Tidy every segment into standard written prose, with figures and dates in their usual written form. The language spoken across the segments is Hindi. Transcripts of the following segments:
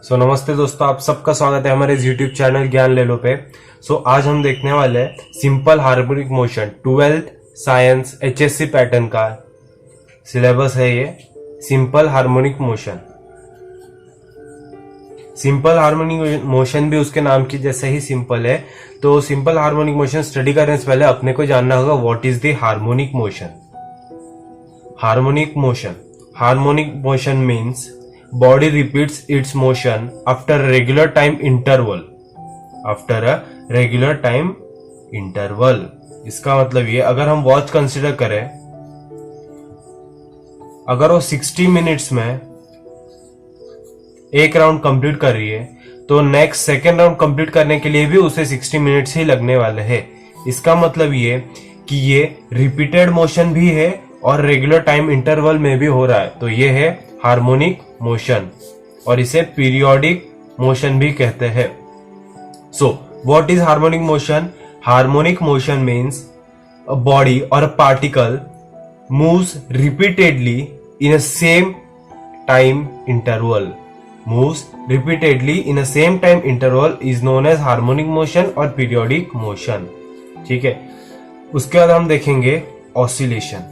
नमस्ते दोस्तों, आप सबका स्वागत है हमारे इस यूट्यूब चैनल ज्ञान ले लो पे। आज हम देखने वाले हैं simple harmonic motion 12th science HSC pattern का सिलेबस है ये। Simple harmonic motion, simple harmonic motion भी उसके नाम की जैसे ही सिंपल है। तो सिंपल हार्मोनिक मोशन स्टडी करने से पहले अपने को जानना होगा what is the harmonic motion. Harmonic motion means body repeats its motion after a regular time interval। इसका मतलब ये, अगर हम वॉच कंसिडर करें, अगर वो 60 मिनट्स में एक राउंड कंप्लीट कर रही है तो नेक्स्ट सेकेंड राउंड कंप्लीट करने के लिए भी उसे 60 मिनट्स ही लगने वाले हैं। इसका मतलब ये कि ये रिपीटेड मोशन भी है और रेगुलर टाइम इंटरवल में भी हो रहा है, तो ये है हार्मोनिक मोशन और इसे पीरियोडिक मोशन भी कहते हैं। So what is harmonic motion? Harmonic motion means a body or a particle moves repeatedly in a same time interval is known as harmonic motion or periodic motion. ठीक है, उसके बाद हम देखेंगे ऑसिलेशन।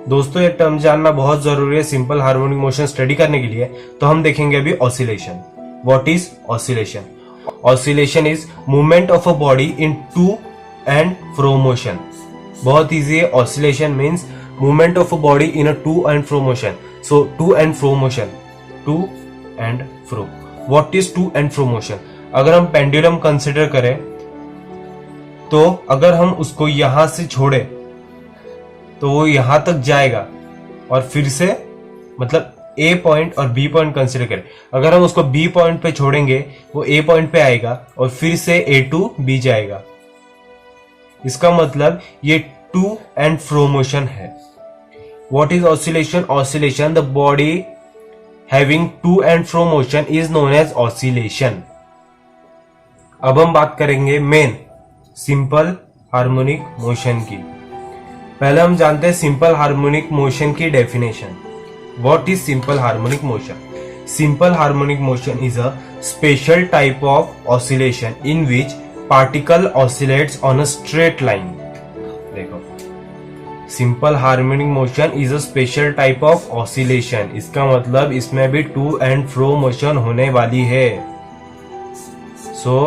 दोस्तों ये टर्म जानना बहुत जरूरी है सिंपल हार्मोनिक मोशन स्टडी करने के लिए। तो हम देखेंगे अभी oscillation. What is oscillation? Oscillation is movement of a body in to and fro motion. बहुत इजी है। Oscillation means movement of a body in a to and fro motion. So to and fro motion, to and fro. What is to and fro motion? अगर हम पेंडुलम कंसिडर करें तो अगर हम उसको यहां से छोड़े तो वो यहां तक जाएगा और फिर से, मतलब ए पॉइंट और बी पॉइंट कंसिडर करें, अगर हम उसको बी पॉइंट पे छोड़ेंगे वो ए पॉइंट पे आएगा और फिर से ए टू बी जाएगा। इसका मतलब ये टू एंड फ्रो मोशन है। What is oscillation? Oscillation, the body having to and fro motion is known as oscillation. अब हम बात करेंगे मेन सिंपल हार्मोनिक मोशन की। पहले हम जानते हैं सिंपल हार्मोनिक मोशन की definition. What is simple harmonic motion? Simple harmonic motion is a special type of oscillation in which particle oscillates on a straight line. देखो, simple harmonic motion is a special type of oscillation, इसका मतलब इसमें भी टू एंड फ्रो मोशन होने वाली है। सो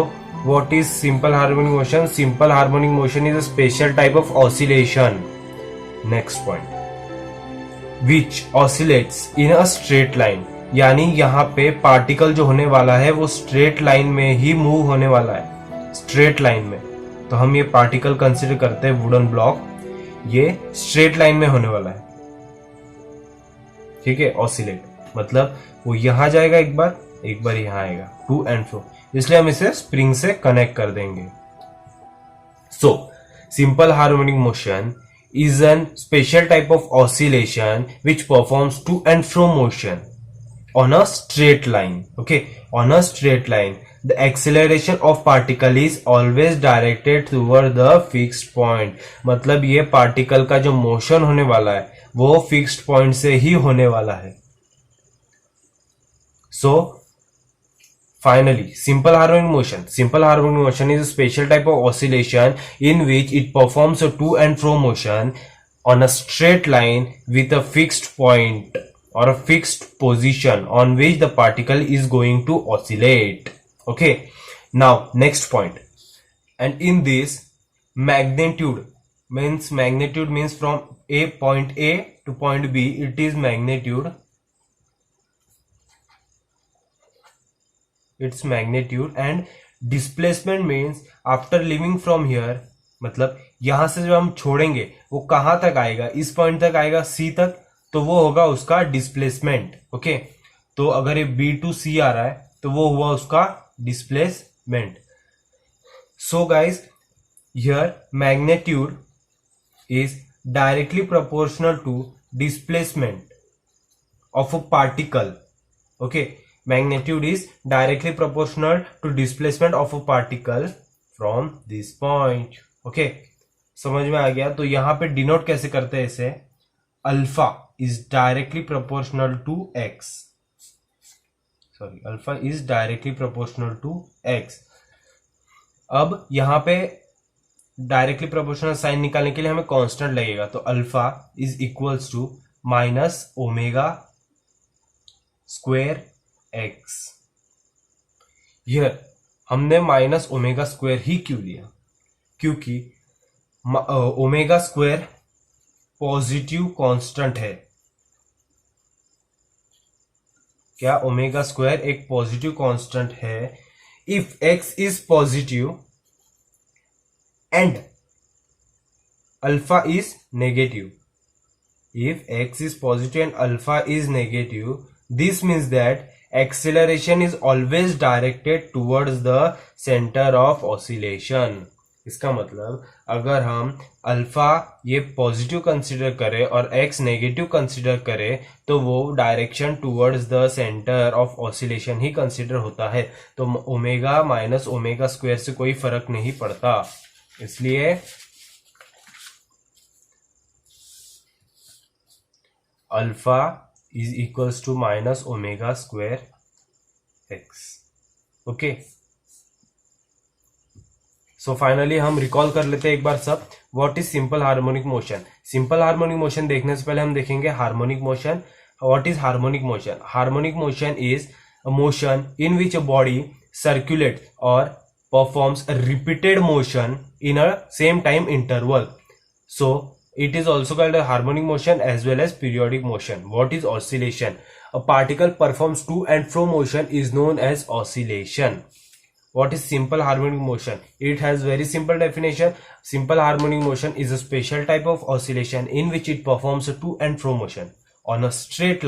what is simple harmonic motion? Simple harmonic motion is a special type of oscillation. Next point, which oscillates in a straight line, यानी यहाँ पे पार्टिकल जो होने वाला है वो स्ट्रेट लाइन में ही मूव होने वाला है, स्ट्रेट लाइन में। तो हम ये पार्टिकल कंसिडर करते हैं वुडन ब्लॉक, ये स्ट्रेट लाइन में होने वाला है। ठीक है, ऑसिलेट मतलब वो यहां जाएगा एक बार यहां आएगा, टू एंड फ्रो, इसलिए हम इसे स्प्रिंग से कनेक्ट कर देंगे। So simple harmonic motion is a special type of oscillation which performs to and fro motion on a straight line. Okay, on a straight line, the acceleration of particle is always directed toward the fixed point. मतलब ये पार्टिकल का जो मोशन होने वाला है वो फिक्स्ड पॉइंट से ही होने वाला है। So finally, simple harmonic motion is a special type of oscillation in which it performs a to and fro motion on a straight line with a fixed point or a fixed position on which the particle is going to oscillate. Okay, now next point. And in this, magnitude means from point A to point B, it is magnitude. Its magnitude and displacement means after leaving from here, मतलब यहां से जब हम छोड़ेंगे वो कहां तक आएगा, इस पॉइंट तक आएगा, सी तक, तो वो होगा उसका डिस्प्लेसमेंट। ओके, तो अगर ये बी टू सी आ रहा है तो वो हुआ उसका displacement. So guys, here magnitude is directly proportional to displacement of a particle. Okay, magnitude is directly proportional to displacement of a particle from this point. Okay, समझ में आ गया? तो यहां पे डिनोट कैसे करते हैं इसे? Alpha is directly proportional to x. Sorry, alpha is directly proportional to x. अब यहां पे डायरेक्टली प्रोपोर्शनल साइन निकालने के लिए हमें कांस्टेंट लगेगा, तो alpha is equals to minus omega square x. Here हमने माइनस ओमेगा स्क्वायर ही क्यों लिया? क्योंकि ओमेगा स्क्वायर पॉजिटिव कांस्टेंट है. क्या ओमेगा स्क्वायर एक पॉजिटिव कांस्टेंट है? If x is positive and alpha is negative, if x is positive and alpha is negative, this means that acceleration is always directed towards the center of oscillation. इसका मतलब अगर हम अल्फा ये पॉजिटिव कंसीडर करें और x नेगेटिव कंसीडर करें तो वो direction towards the centre of oscillation he consider होता है. तो ओमेगा माइनस ओमेगा स्क्वायर से कोई फर्क नहीं पड़ता. इसलिए alpha is equals to minus omega square x. Okay, so finally हम रिकॉल कर लेते हैं एक बार सब. What is simple harmonic motion? Simple harmonic motion देखने से पहले हम देखेंगे harmonic motion. What is harmonic motion? Harmonic motion is a motion in which a body circulate और performs a repeated motion in a same time interval. So it is also called a harmonic motion as well as periodic motion. What is oscillation? A particle performs to and fro motion is known as oscillation. What is simple harmonic motion? It has very simple definition. Simple harmonic motion is a special type of oscillation in which it performs a to and fro motion on a straight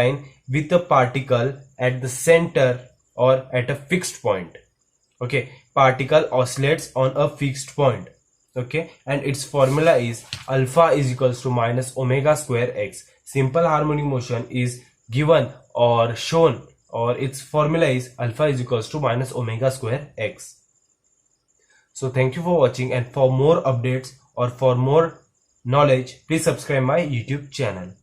line with a particle at the center or at a fixed point. Okay, particle oscillates on a fixed point. Okay, and its formula is alpha is equals to minus omega square x. Simple harmonic motion is given or shown, or its formula is alpha is equals to minus omega square x. So thank you for watching, and for more updates or for more knowledge, please subscribe my YouTube channel.